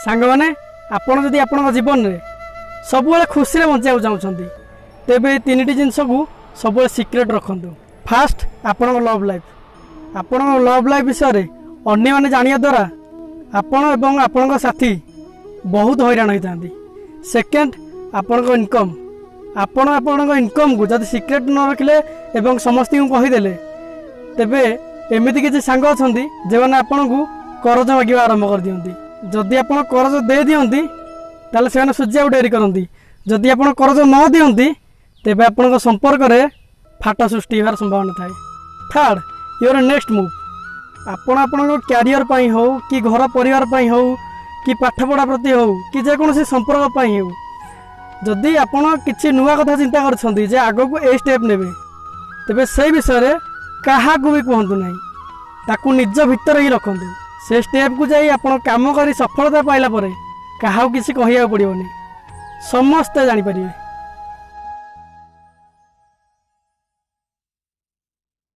सांग मैंने आपण जदि आपण जीवन में सब खुशी बचा चाहते तेरे तीन जिनस को सब सिक्रेट रखु। फास्ट आपण लव लाइफ आपण लव लाइफ विषय अन्य मैंने जाना द्वारा आपण एवं आपण साथी बहुत हैरान होता है। सेकेंड आपण इनकम आपण आपण इनकम को जब सिक्रेट न रखिले एवं समस्त को कहीदेले तेबे एमती किसी सांग अच्छा जो मैंने आपण को करज मागे आरंभ कर दियंती। जदि आपण करज दे दियंती ताले से सूर्या डेरी करती। जदि आपण करज न दियंती तेबे आपण संपर्क में फाट सृष्टि होवार संभावना थाए। थर्ड योर नेक्स्ट मूव आपण आपण क्यारियर पाई हो कि घर परिवार पाई हो कि पाठपढ़ा प्रति हो कि जेकोसी संपर्क पाई हो जदि आपण किसी नुआ कथा चिंता करछंती जे आगो को ए स्टेप नेबे तेबे से विषय क्या भी कहतु ना ताकू निज भितर ही रखु। से स्टेप को जाई आपण काम करी सफलता पाइला परे क्या किसी कहया पड़ोनी समस्ते जानी पारिबे।